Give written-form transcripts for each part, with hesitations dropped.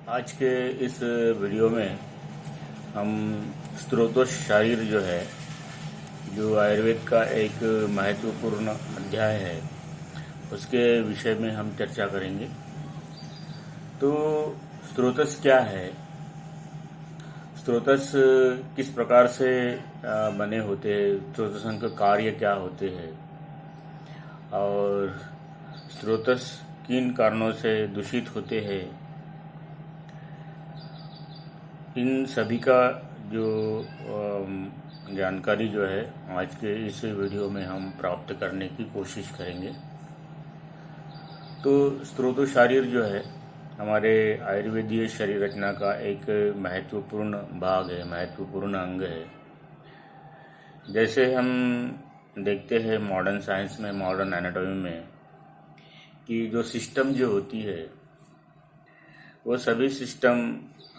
आज के इस वीडियो में हम स्त्रोतोष शारीर जो है, जो आयुर्वेद का एक महत्वपूर्ण अध्याय है, उसके विषय में हम चर्चा करेंगे। तो स्त्रोतस क्या है, स्त्रोतस किस प्रकार से बने होते हैं, स्त्रोतसन के कार्य क्या होते हैं और स्त्रोतस किन कारणों से दूषित होते हैं, इन सभी का जो जानकारी जो है आज के इस वीडियो में हम प्राप्त करने की कोशिश करेंगे। तो स्त्रोतो शारीर जो है हमारे आयुर्वेदीय शरीर रचना का एक महत्वपूर्ण भाग है, महत्वपूर्ण अंग है। जैसे हम देखते हैं मॉडर्न साइंस में, मॉडर्न एनाटॉमी में, कि जो सिस्टम जो होती है वो सभी सिस्टम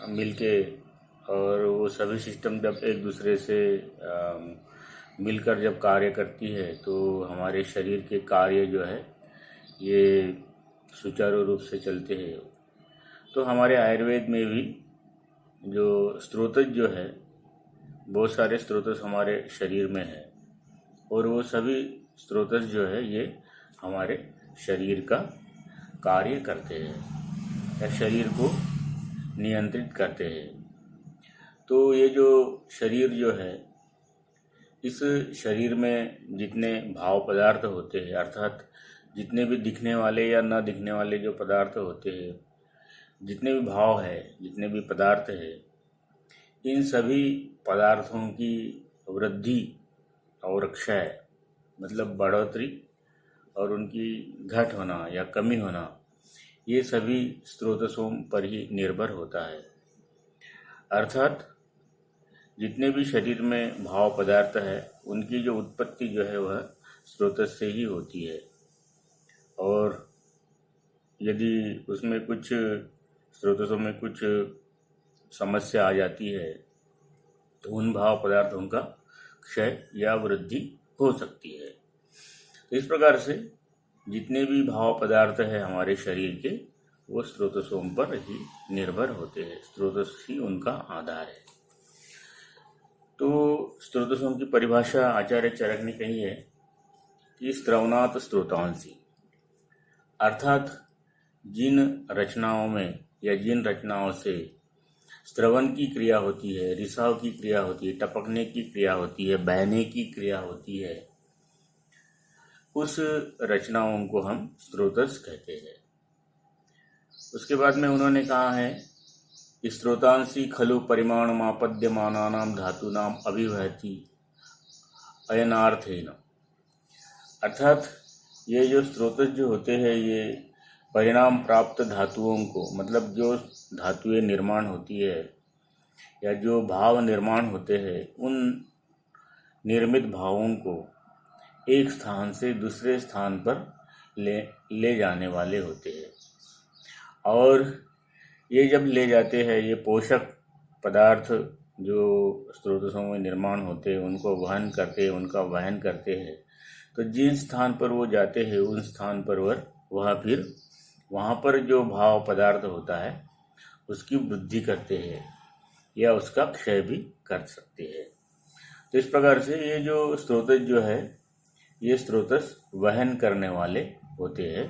मिलके और वो सभी सिस्टम जब एक दूसरे से मिलकर जब कार्य करती है तो हमारे शरीर के कार्य जो है ये सुचारू रूप से चलते हैं। तो हमारे आयुर्वेद में भी जो स्त्रोतज जो है, बहुत सारे स्त्रोतज हमारे शरीर में है और वो सभी स्त्रोतज जो है ये हमारे शरीर का कार्य करते हैं या शरीर को नियंत्रित करते हैं। तो ये जो शरीर जो है, इस शरीर में जितने भाव पदार्थ होते हैं, अर्थात जितने भी दिखने वाले या न दिखने वाले जो पदार्थ होते हैं, जितने भी भाव है, जितने भी पदार्थ है, इन सभी पदार्थों की वृद्धि और क्षय, मतलब बढ़ोतरी और उनकी घट होना या कमी होना, ये सभी स्त्रोतसों पर ही निर्भर होता है। अर्थात जितने भी शरीर में भाव पदार्थ है, उनकी जो उत्पत्ति जो है वह स्त्रोतस से ही होती है। और यदि उसमें कुछ स्त्रोतसों में कुछ समस्या आ जाती है तो उन भाव पदार्थों का क्षय या वृद्धि हो सकती है। तो इस प्रकार से जितने भी भाव पदार्थ है हमारे शरीर के, वो स्त्रोतसों पर ही निर्भर होते हैं। स्त्रोतस ही उनका आधार है। तो स्त्रोतसों की परिभाषा आचार्य चरक ने कही है कि स्त्रवनात् स्त्रोतांसी, अर्थात जिन रचनाओं में या जिन रचनाओं से स्त्रवन की क्रिया होती है, रिसाव की क्रिया होती है, टपकने की क्रिया होती है, बहने की क्रिया होती है, उस रचनाओं को हम स्त्रोतस कहते हैं। उसके बाद में उन्होंने कहा है स्त्रोतांसी खलु परिमाणमापद्यमानानां धातूनाम अभिवहति अयनार्थेन, अर्थात ये जो स्त्रोतस जो होते हैं ये परिणाम प्राप्त धातुओं को, मतलब जो धातुएं निर्माण होती है या जो भाव निर्माण होते हैं, उन निर्मित भावों को एक स्थान से दूसरे स्थान पर ले जाने वाले होते हैं। और ये जब ले जाते हैं, ये पोषक पदार्थ जो स्त्रोतसों में निर्माण होते हैं उनको वहन करते हैं, उनका वहन करते हैं। तो जिन स्थान पर वो जाते हैं उन स्थान पर वह फिर वहाँ पर जो भाव पदार्थ होता है उसकी वृद्धि करते हैं या उसका क्षय भी कर सकते हैं। तो इस प्रकार से ये जो स्त्रोतस जो है, ये स्त्रोतस वहन करने वाले होते हैं,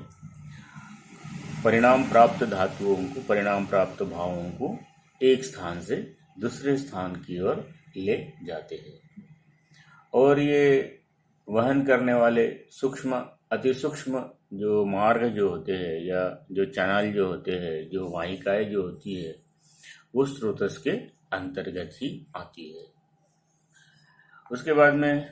परिणाम प्राप्त धातुओं को, परिणाम प्राप्त भावों को एक स्थान से दूसरे स्थान की ओर ले जाते हैं। और ये वहन करने वाले सूक्ष्म, अति सूक्ष्म जो मार्ग जो होते हैं या जो चैनल जो होते हैं, जो वाहिकाएं जो होती है, वो स्त्रोतस के अंतर्गत ही आती है। उसके बाद में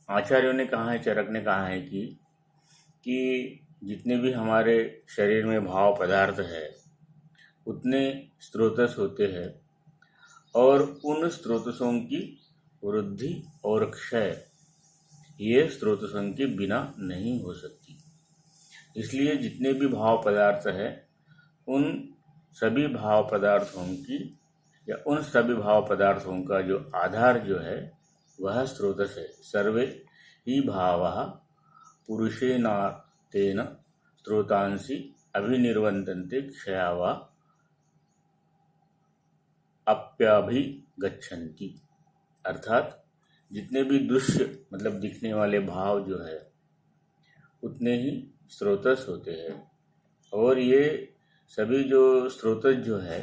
आचार्यों ने कहा है, चरक ने कहा है कि जितने भी हमारे शरीर में भाव पदार्थ है उतने स्त्रोतस होते हैं और उन स्त्रोतसों की वृद्धि और क्षय ये स्त्रोतसों के बिना नहीं हो सकती। इसलिए जितने भी भाव पदार्थ है उन सभी भाव पदार्थों की या उन सभी भाव पदार्थों का जो आधार जो है वह स्त्रोतस है। सर्वे ही भावाः पुरुषेणार्तेन स्त्रोतांसि अभिनिर्वर्तन्ते क्षयावा अप्याभिगच्छन्ति, अर्थात जितने भी दृश्य मतलब दिखने वाले भाव जो है उतने ही स्रोतस होते हैं। और ये सभी जो स्रोतस जो है,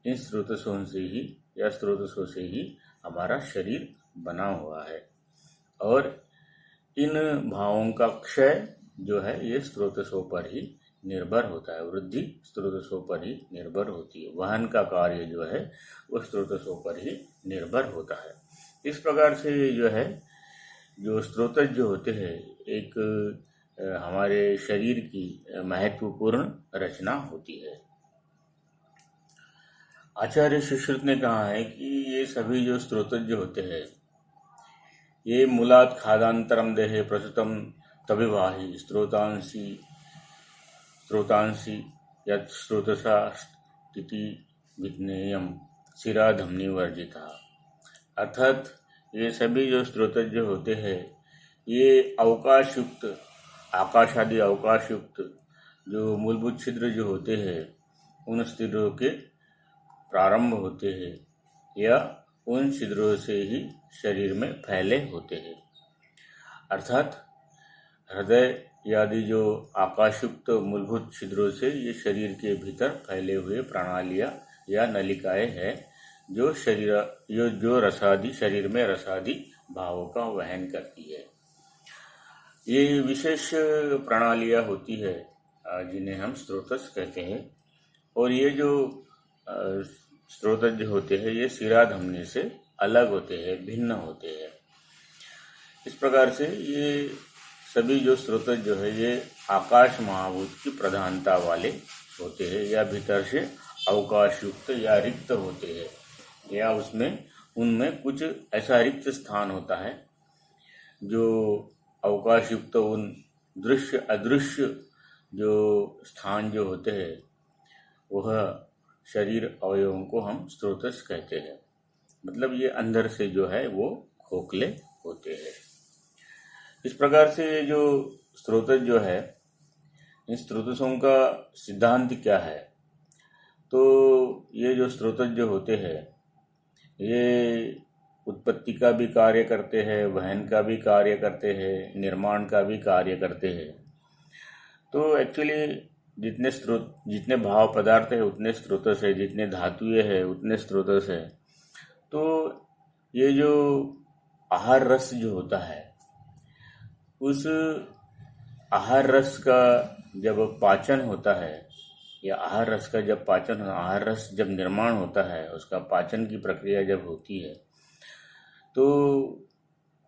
इन स्रोतसों से ही या स्रोतसों से ही हमारा शरीर बना हुआ है। और इन भावों का क्षय जो है ये स्रोतसों पर ही निर्भर होता है, वृद्धि स्रोतसों पर ही निर्भर होती है, वहन का कार्य जो है वो स्रोतसों पर ही निर्भर होता है। इस प्रकार से जो है जो स्रोतस जो होते हैं एक हमारे शरीर की महत्वपूर्ण रचना होती है। आचार्य सुश्रुत ने कहा है कि ये सभी जो स्रोतस जो होते हैं ये मूलात् खादांतरम देहे प्रसुतम तभिवाहि स्रोतांसी यत् स्रोतसा स्थिति विज्ञेयम शिराधमनी वर्जिता, अर्थात ये सभी जो स्रोतस जो होते हैं ये अवकाश युक्त, आकाश आदि अवकाश युक्त जो मूलभूत छिद्र जो होते हैं उन छिद्रों के प्रारंभ होते हैं या उन छिद्रों से ही शरीर में फैले होते हैं। अर्थात हृदय आदि जो आकाशयुक्त मूलभूत छिद्रों से ये शरीर के भीतर फैले हुए प्रणालियाँ या नलिकाएं हैं जो रसादि शरीर में रसादि भावों का वहन करती है। ये विशेष प्रणालियाँ होती है जिन्हें हम स्रोतस कहते हैं। और ये जो स्रोतस जो होते हैं ये शिरा धमनी से अलग होते हैं, भिन्न होते हैं। इस प्रकार से ये सभी जो स्रोतस जो है ये आकाश महाभूत की प्रधानता वाले होते हैं या भीतर से अवकाश युक्त या रिक्त होते हैं, या उनमें कुछ ऐसा रिक्त स्थान होता है जो अवकाश युक्त उन दृश्य अदृश्य जो स्थान जो होते हैं वह शरीर अवयवों को हम स्रोतस कहते हैं। मतलब ये अंदर से जो है वो खोखले होते हैं। इस प्रकार से ये जो स्रोतस जो है, इन स्रोतसों का सिद्धांत क्या है? तो ये जो स्रोतस जो होते हैं ये उत्पत्ति का भी कार्य करते हैं, वहन का भी कार्य करते हैं, निर्माण का भी कार्य करते हैं। तो एक्चुअली जितने भाव पदार्थ है उतने स्रोतस है, जितने धातुएं है उतने स्रोतस है। तो ये जो आहार रस जो होता है उस आहार रस का जब पाचन होता है या आहार रस का जब पाचन, आहार रस जब निर्माण होता है, उसका पाचन की प्रक्रिया जब होती है तो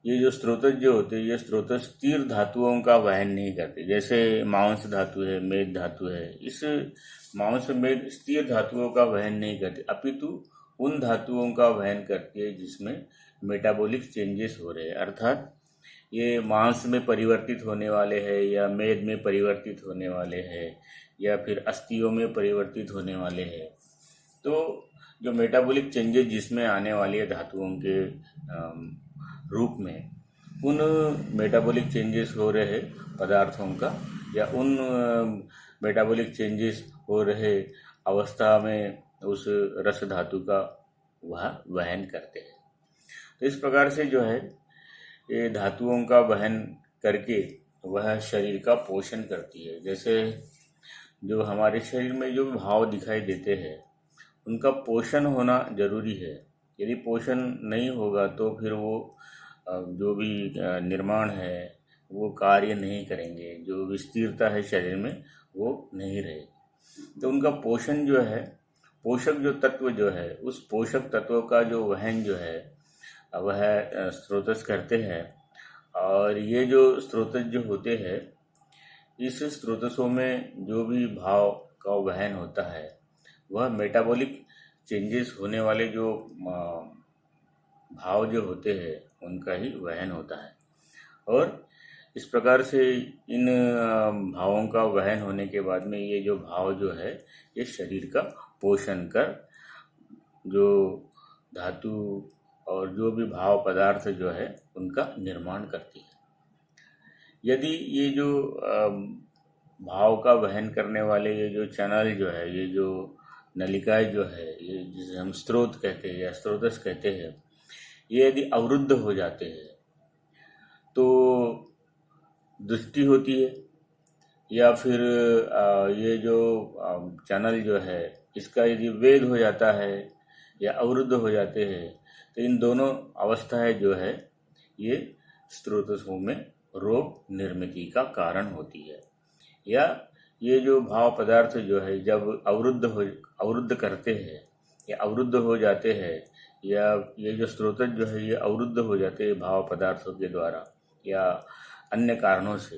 ये जो स्रोतस जो होते हैं ये स्रोतस स्थिर धातुओं का वहन नहीं करते। जैसे मांस धातु है, मेद धातु है, इस मांस मेद स्थिर धातुओं का वहन नहीं करते, अपितु उन धातुओं का वहन करती है जिसमें मेटाबॉलिक चेंजेस हो रहे हैं। अर्थात ये मांस में परिवर्तित होने वाले हैं या मेद में परिवर्तित होने वाले हैं या फिर अस्थियों में परिवर्तित होने वाले हैं। तो जो मेटाबॉलिक चेंजेस जिसमें आने वाली है धातुओं के रूप में, उन मेटाबॉलिक चेंजेस हो रहे पदार्थों का या उन मेटाबॉलिक चेंजेस हो रहे अवस्था में उस रस धातु का वह वहन करते हैं। तो इस प्रकार से जो है ये धातुओं का वहन करके वह शरीर का पोषण करती है। जैसे जो हमारे शरीर में जो भाव दिखाई देते हैं उनका पोषण होना जरूरी है। यदि पोषण नहीं होगा तो फिर वो जो भी निर्माण है वो कार्य नहीं करेंगे, जो विस्तीर्णता है शरीर में वो नहीं रहेगी। तो उनका पोषण जो है, पोषक जो तत्व जो है, उस पोषक तत्वों का जो वहन जो है वह स्रोतस करते हैं। और ये जो स्रोतस जो होते हैं, इस स्रोतसों में जो भी भाव का वहन होता है वह मेटाबॉलिक चेंजेस होने वाले जो भाव जो होते हैं उनका ही वहन होता है। और इस प्रकार से इन भावों का वहन होने के बाद में ये जो भाव जो है ये शरीर का पोषण कर जो धातु और जो भी भाव पदार्थ जो है उनका निर्माण करती है। यदि ये जो भाव का वहन करने वाले ये जो चैनल जो है, ये जो नलिकाएं जो है, ये जिसे हम स्रोत कहते हैं या स्रोतस कहते हैं, ये यदि अवरुद्ध हो जाते हैं तो दृष्टि होती है, या फिर ये जो चैनल जो है इसका यदि वेद हो जाता है या अवरुद्ध हो जाते हैं, तो इन दोनों अवस्थाएं जो है ये स्रोतसों में रोग निर्मिति का कारण होती है। या ये जो भाव पदार्थ जो है जब अवरुद्ध करते हैं या अवरुद्ध हो जाते हैं, या ये जो स्रोतस जो है ये अवरुद्ध हो जाते हैं भाव पदार्थों के द्वारा या अन्य कारणों से,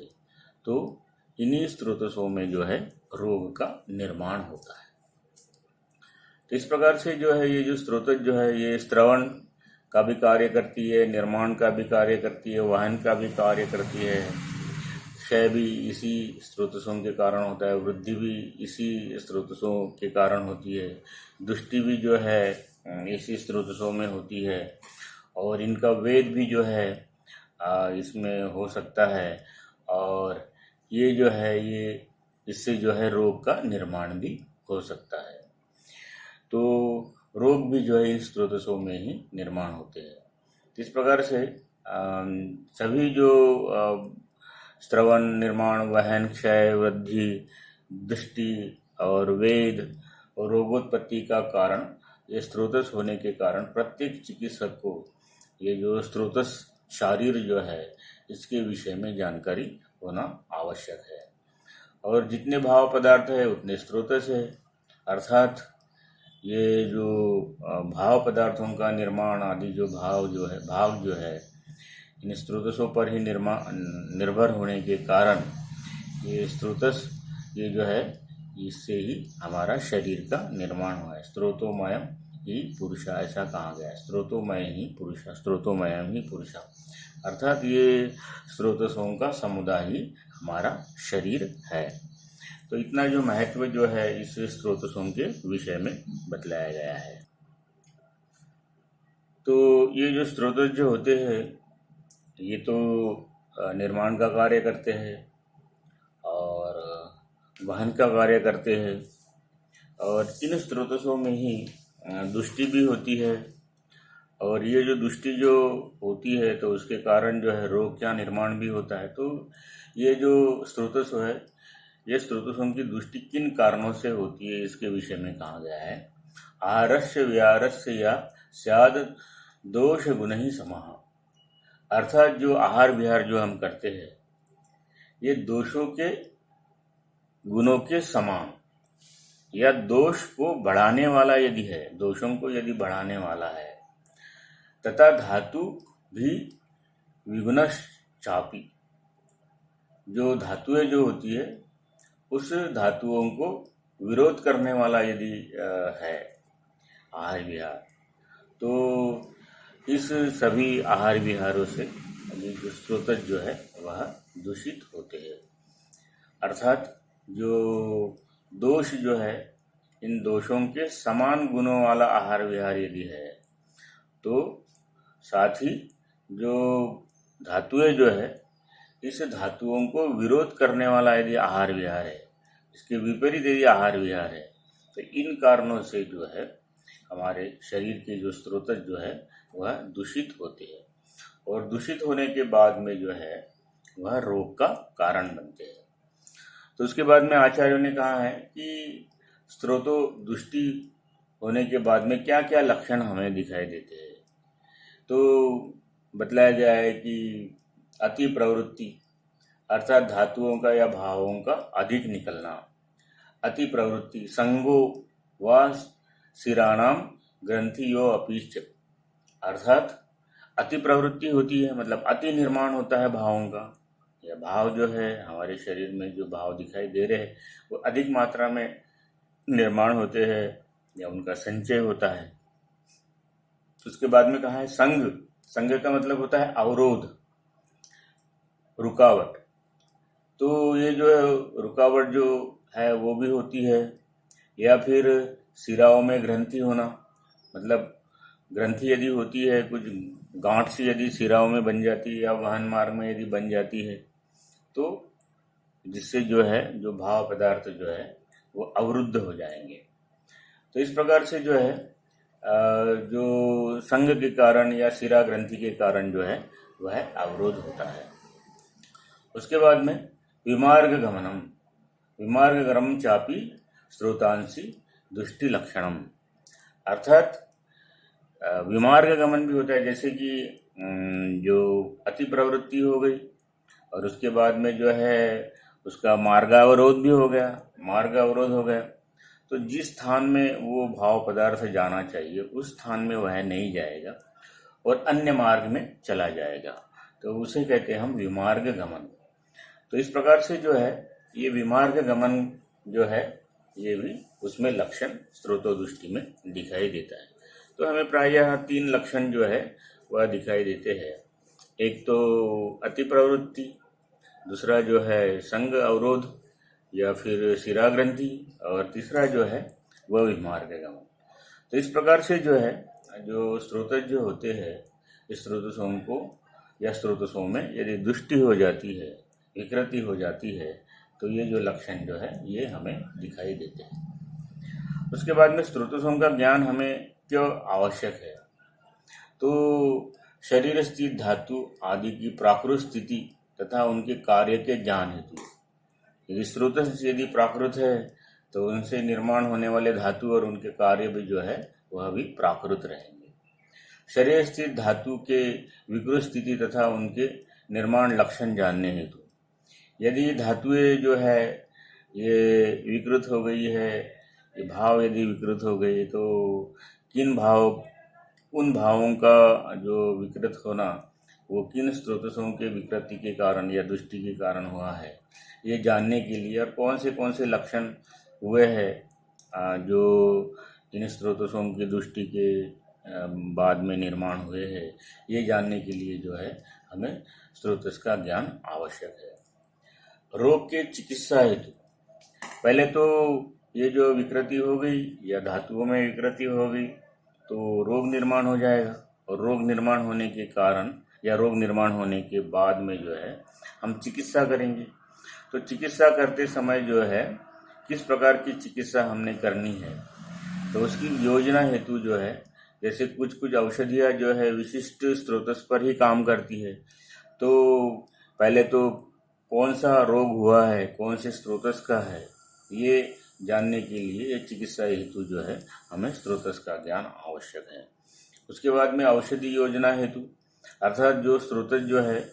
तो इन्हीं स्रोतसों में जो है रोग का निर्माण होता है। तो इस प्रकार से जो है ये जो स्रोतस जो है ये श्रवण का भी कार्य करती है, निर्माण का भी कार्य करती है, वाहन का भी कार्य करती है, क्षय भी इसी स्रोतसों के कारण होता है, वृद्धि भी इसी स्रोतसों के कारण होती है, दृष्टि भी जो है इसी स्रोतसों में होती है, और इनका वेद भी जो है इसमें हो सकता है, और ये जो है ये इससे जो है रोग का निर्माण भी हो सकता है। तो रोग भी जो है इन स्रोतसों में ही निर्माण होते हैं। इस प्रकार से सभी जो श्रवण, निर्माण, वहन, क्षय, वृद्धि, दृष्टि और वेद और रोगोत्पत्ति का कारण ये स्रोतस होने के कारण प्रत्येक चिकित्सक को ये जो स्रोतस शारीर जो है इसके विषय में जानकारी होना आवश्यक है। और जितने भाव पदार्थ है उतने स्रोतस है, अर्थात ये जो भाव पदार्थों का निर्माण आदि जो भाव जो है इन स्रोतसों पर ही निर्भर होने के कारण ये स्रोतस ये जो है इससे ही हमारा शरीर का निर्माण हुआ है। स्रोतोमयम ही पुरुषा, ऐसा कहा गया है, स्रोतोमय ही पुरुषा, स्रोतोमयम ही पुरुषा, अर्थात ये स्रोतसों का समुदाय ही हमारा शरीर है। तो इतना जो महत्व जो है इस स्रोतसों के विषय में बतलाया गया है। तो ये जो स्रोतस जो होते हैं ये तो निर्माण का कार्य करते हैं और वहन का कार्य करते हैं, और इन स्रोतसों में ही दृष्टि भी होती है, और ये जो दृष्टि जो होती है तो उसके कारण जो है रोग का निर्माण भी होता है। तो ये जो स्रोतस है ये स्रोतसों की दृष्टि किन कारणों से होती है इसके विषय में कहा गया है। आहारस्य व्यारस्य या स्याद दोष गुण ही समाह, अर्थात जो आहार विहार जो हम करते हैं ये दोषों के गुणों के समान या दोष को बढ़ाने वाला यदि है, दोषों को यदि बढ़ाने वाला है, तथा धातु भी विगुणश चापी, जो धातुएं जो होती है उस धातुओं को विरोध करने वाला यदि है आहार विहार, तो इस सभी आहार विहारों से जो स्रोतस जो है वह दूषित होते हैं। अर्थात जो दोष जो है इन दोषों के समान गुणों वाला आहार विहार यदि है, तो साथ ही जो धातुएं जो है इस धातुओं को विरोध करने वाला यदि आहार विहार है, इसके विपरीत यदि आहार विहार है, तो इन कारणों से जो है हमारे शरीर के जो स्रोतस जो है वह दूषित होते हैं, और दूषित होने के बाद में जो है वह रोग का कारण बनते हैं। तो उसके बाद में आचार्यों ने कहा है कि स्रोतो दृष्टि होने के बाद में क्या क्या लक्षण हमें दिखाई देते हैं। तो बतलाया गया है कि अति प्रवृत्ति, अर्थात धातुओं का या भावों का अधिक निकलना, अति प्रवृत्ति संगो व शिराणाम ग्रंथियो अपीच, अर्थात अति प्रवृत्ति होती है मतलब अति निर्माण होता है भावों का, या भाव जो है हमारे शरीर में जो भाव दिखाई दे रहे हैं वो अधिक मात्रा में निर्माण होते हैं या उनका संचय होता है। उसके बाद में कहा है संग, संग का मतलब होता है अवरोध, रुकावट। तो ये जो है रुकावट जो है वो भी होती है, या फिर सिराओं में ग्रंथि होना, मतलब ग्रंथि यदि होती है कुछ गांठ सी यदि सिराओं में बन जाती है या वाहन मार्ग में यदि बन जाती है, तो जिससे जो है जो भाव पदार्थ जो है वो अवरुद्ध हो जाएंगे। तो इस प्रकार से जो है जो संघ के कारण या शिरा ग्रंथि के कारण जो है वह अवरोध होता है। उसके बाद में विमार्ग गमनम, विमार्ग गमनम चापी स्रोतांशी दुष्टि लक्षणम, अर्थात विमार्ग गमन भी होता है, जैसे कि जो अति प्रवृत्ति हो गई और उसके बाद में जो है उसका मार्गावरोध भी हो गया, मार्ग अवरोध हो गया, तो जिस स्थान में वो भाव पदार्थ जाना चाहिए उस स्थान में वह नहीं जाएगा और अन्य मार्ग में चला जाएगा, तो उसे कहते हैं हम विमार्ग गमन। तो इस प्रकार से जो है ये विमार्ग गमन जो है ये भी उसमें लक्षण स्रोतोदृष्टि में दिखाई देता है। तो हमें प्रायः 3 लक्षण जो है वह दिखाई देते हैं। एक तो अति प्रवृत्ति, दूसरा जो है संग अवरोध या फिर शिरा ग्रंथि, और तीसरा जो है वह विमार्ग गमन। तो इस प्रकार से जो है जो स्रोतज जो होते हैं, इस स्रोतसोम को या स्रोतसोम में यदि दुष्टि हो जाती है, विकृति हो जाती है, तो ये जो लक्षण जो है ये हमें दिखाई देते हैं। उसके बाद में स्रोतसोम का ज्ञान हमें क्यों आवश्यक है, तो शरीर स्थित धातु आदि की प्राकृत स्थिति तथा उनके कार्य के ज्ञान हेतु। यदि स्रोत यदि प्राकृत है तो उनसे निर्माण होने वाले धातु और उनके कार्य भी जो है वह भी प्राकृत रहेंगे। शरीर स्थित धातु के विकृत स्थिति तथा उनके निर्माण लक्षण जानने हेतु, यदि धातुएं जो है ये विकृत हो गई है, ये भाव यदि विकृत हो गए, तो किन भाव, उन भावों का जो विकृत होना वो किन स्रोतों के विकृति के कारण या दृष्टि के कारण हुआ है, ये जानने के लिए, और कौन से लक्षण हुए हैं जो इन स्रोतों की दृष्टि के बाद में निर्माण हुए हैं, ये जानने के लिए जो है हमें स्रोतस का ज्ञान आवश्यक है। रोग के चिकित्सा हेतु, पहले तो ये जो विकृति हो गई या धातुओं में विकृति हो गई तो रोग निर्माण हो जाएगा, और रोग निर्माण होने के कारण या रोग निर्माण होने के बाद में जो है हम चिकित्सा करेंगे। तो चिकित्सा करते समय जो है किस प्रकार की चिकित्सा हमने करनी है, तो उसकी योजना हेतु जो है, जैसे कुछ औषधियाँ जो है विशिष्ट स्रोतस पर ही काम करती है, तो पहले तो कौन सा रोग हुआ है, कौन से स्रोतस का है, ये जानने के लिए ये चिकित्सा हेतु जो है हमें स्रोतस का ज्ञान आवश्यक है। उसके बाद में औषधि योजना हेतु, अर्थात जो स्रोतस जो है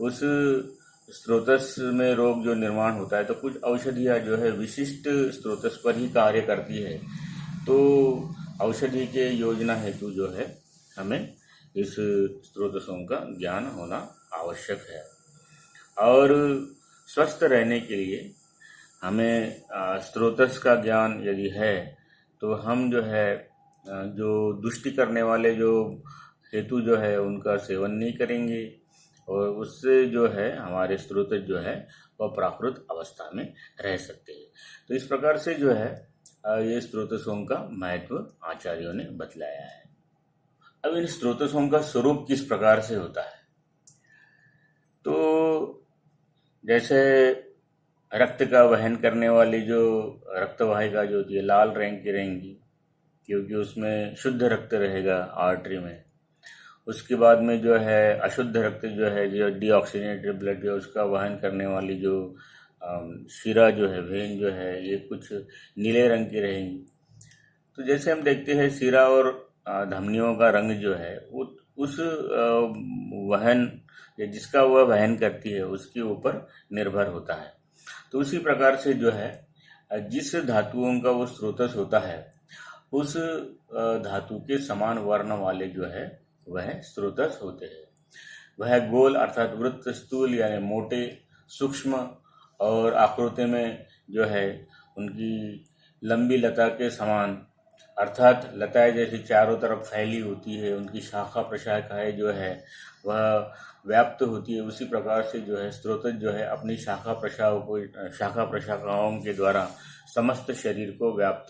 उस स्रोतस में रोग जो निर्माण होता है, तो कुछ औषधियाँ जो है विशिष्ट स्रोतस पर ही कार्य करती है, तो औषधि के योजना हेतु जो है हमें इस स्रोतसों का ज्ञान होना आवश्यक है। और स्वस्थ रहने के लिए हमें स्रोतस का ज्ञान यदि है तो हम जो है जो दुष्टि करने वाले जो हेतु जो है उनका सेवन नहीं करेंगे, और उससे जो है हमारे स्रोतस जो है वह प्राकृत अवस्था में रह सकते हैं। तो इस प्रकार से जो है ये स्रोतसों का महत्व आचार्यों ने बतलाया है। अब इन स्रोतसों का स्वरूप किस प्रकार से होता है, तो जैसे रक्त का वहन करने वाली जो रक्तवाहिका जो होती है लाल रंग की रहेंगी, क्योंकि उसमें शुद्ध रक्त रहेगा आर्टरी में। उसके बाद में जो है अशुद्ध रक्त जो है, जो डीऑक्सीजनेटेड ब्लड जो है, उसका वहन करने वाली जो शिरा जो है, वेन जो है, ये कुछ नीले रंग की रहेंगी। तो जैसे हम देखते हैं शिरा और धमनियों का रंग जो है उस वहन या जिसका वह वहन करती है उसके ऊपर निर्भर होता है। तो उसी प्रकार से जो है जिस धातुओं का वो स्रोतस होता है उस धातु के समान वर्ण वाले जो है वह स्रोतस होते हैं। वह गोल अर्थात वृत्त, स्थूल यानी मोटे, सूक्ष्म और आकृति में जो है उनकी लंबी लता के समान, अर्थात लताएं जैसी चारों तरफ फैली होती है, उनकी शाखा प्रशाखाएं जो है वह व्याप्त होती है, उसी प्रकार से जो है स्रोतस जो है अपनी शाखा प्रशाखाओं के द्वारा समस्त शरीर को व्याप्त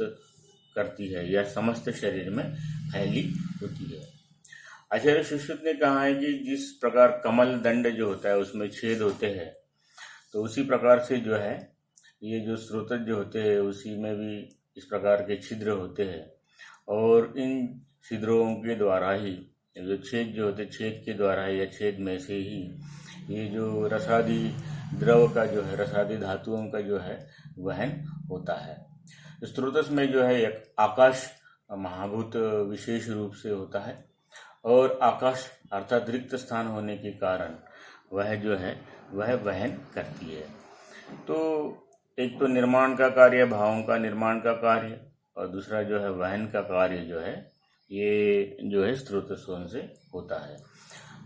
करती है या समस्त शरीर में फैली होती है। आचार्य सुश्रुत ने कहा है कि जिस प्रकार कमल दंड जो होता है उसमें छेद होते हैं, तो उसी प्रकार से जो है ये जो स्रोतस जो होते हैं उसी में भी इस प्रकार के छिद्र होते हैं। और इन छिद्रों के द्वारा ही जो छेद जो होते छेद के द्वारा या छेद में से ही ये जो रसादी द्रव का जो है रसादी धातुओं का जो है वहन होता है। स्रोतस में जो है एक आकाश महाभूत विशेष रूप से होता है और आकाश अर्थात रिक्त स्थान होने के कारण वह जो है वह वहन करती है। तो एक तो निर्माण का कार्य, भावों का निर्माण का कार्य, और दूसरा जो है वहन का कार्य जो है ये जो है स्रोतस्सों से होता है।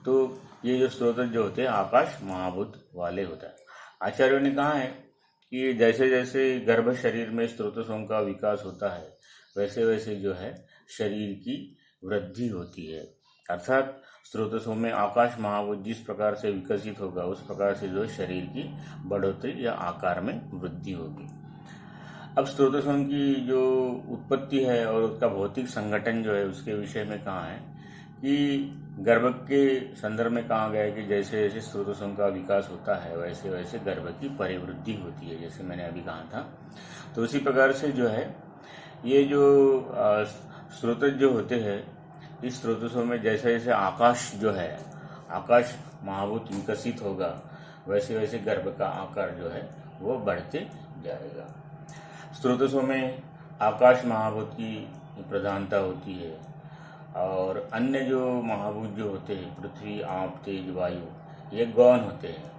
तो ये जो स्रोतस जो होते हैं आकाश महाभूत वाले होता है। आचार्यों ने कहा है कि जैसे जैसे गर्भ शरीर में स्रोतसों का विकास होता है वैसे वैसे जो है शरीर की वृद्धि होती है, अर्थात स्रोतसों में आकाश महाभूत जिस प्रकार से विकसित होगा उस प्रकार से जो शरीर की बढ़ोतरी या आकार में वृद्धि होगी। अब स्रोतसों की जो उत्पत्ति है और उसका भौतिक संगठन जो है उसके विषय में कहा है कि गर्भ के संदर्भ में कहा गया है कि जैसे जैसे स्रोतसों का विकास होता है वैसे वैसे गर्भ की परिवृद्धि होती है, जैसे मैंने अभी कहा था। तो उसी प्रकार से जो है ये जो स्रोतस जो होते हैं इस स्रोतसों में जैसे जैसे आकाश जो है आकाश महाभूत विकसित होगा वैसे वैसे गर्भ का आकार जो है वो बढ़ते जाएगा। स्रोतसों में आकाश महाभूत की प्रधानता होती है और अन्य जो महाभूत जो होते हैं पृथ्वी, आप, तेज, वायु ये गौण होते हैं,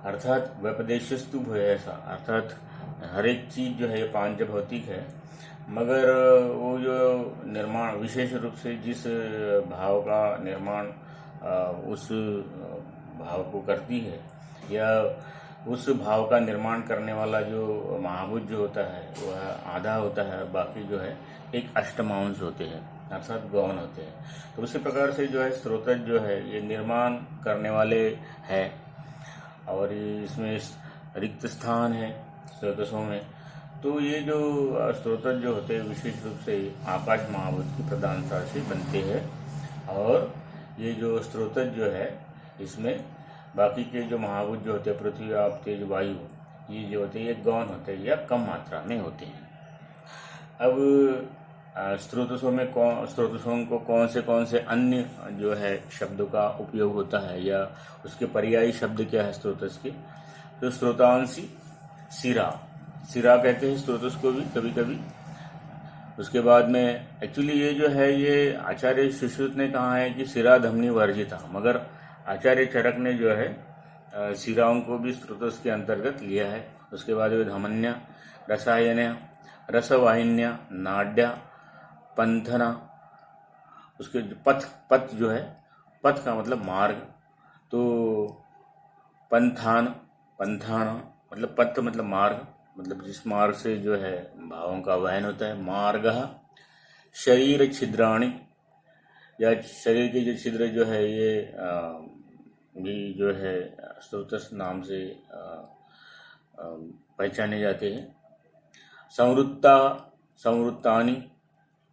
अर्थात व्यपदेशस्तु भूयसा, अर्थात हर एक चीज जो है पांच भौतिक है, मगर वो जो निर्माण विशेष रूप से जिस भाव का निर्माण उस भाव को करती है या उस भाव का निर्माण करने वाला जो महाभूत जो होता है वह आधा होता है, बाकी जो है एक अष्टमांश होते हैं अर्थात गौण होते हैं। तो उसी प्रकार से जो है स्रोतस जो है ये निर्माण करने वाले है और इसमें रिक्त स्थान है स्रोतसों में। तो ये जो स्रोतस जो होते हैं विशेष रूप से आकाश महाभूत की प्रधानता से बनते हैं और ये जो स्रोतस जो है इसमें बाकी के जो महाभूत जो होते हैं पृथ्वी, आप, तेज, वायु ये जो होते हैं ये गौण होते हैं या कम मात्रा में होते हैं। अब स्रोतसों को कौन से अन्य जो है शब्दों का उपयोग होता है या उसके पर्यायी शब्द क्या है स्रोतस के, तो स्रोतांशी सिरा कहते हैं स्रोतस को भी कभी कभी। उसके बाद में एक्चुअली ये जो है ये आचार्य सुश्रुत ने कहा है कि सिरा धमनी वर्जिता, मगर आचार्य चरक ने जो है सिराओं को भी स्रोतस के अंतर्गत लिया है। उसके बाद में धमन्या, रसायन्या, रसवाहिन्या, नाड्या, पंथना, उसके पथ जो है पथ का मतलब मार्ग, तो पंथान मतलब पथ मतलब मार्ग, मतलब जिस मार्ग से जो है भावों का वहन होता है। मार्गः शरीर छिद्राणि, या शरीर के जो छिद्र जो है ये भी जो है स्रोतस नाम से पहचाने जाते हैं। संवृत्तानि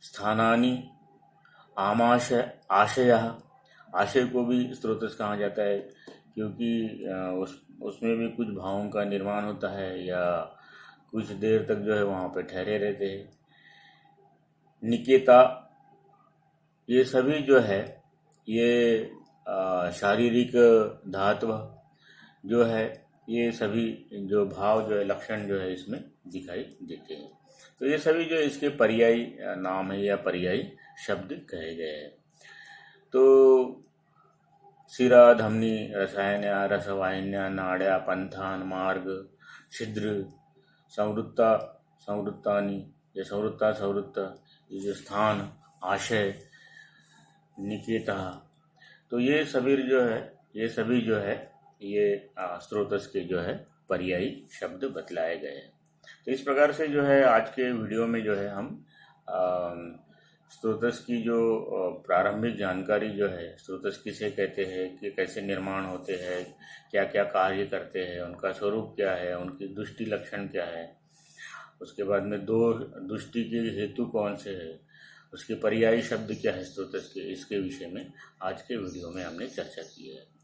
स्थानानि, आशय को भी स्रोतस कहा जाता है क्योंकि उसमें भी कुछ भावों का निर्माण होता है या कुछ देर तक जो है वहाँ पे ठहरे रहते हैं। निकेता, ये सभी जो है ये शारीरिक धातु जो है ये सभी जो भाव जो है लक्षण जो है इसमें दिखाई देते हैं। तो ये सभी जो इसके पर्यायी नाम है या पर्यायी शब्द कहे गए हैं। तो सिरा, धमनी, रसायन्या, रसवाहिन्या, नाड्या, पंथान, मार्ग, छिद्र, संवृत्तानि, ये संवृत्त, ये जो स्थान, आशय, निकेता, तो ये सभी जो है ये स्रोतस के जो है पर्यायी शब्द बतलाए गए हैं। तो इस प्रकार से जो है आज के वीडियो में जो है हम स्रोतस की जो प्रारंभिक जानकारी जो है स्रोतस किसे कहते हैं, कि कैसे निर्माण होते हैं, क्या क्या कार्य करते हैं, उनका स्वरूप क्या है, उनकी दृष्टि लक्षण क्या है, उसके बाद में दो दृष्टि के हेतु कौन से है, उसके पर्यायी शब्द क्या है स्रोतस के, इसके विषय में आज के वीडियो में हमने चर्चा की है।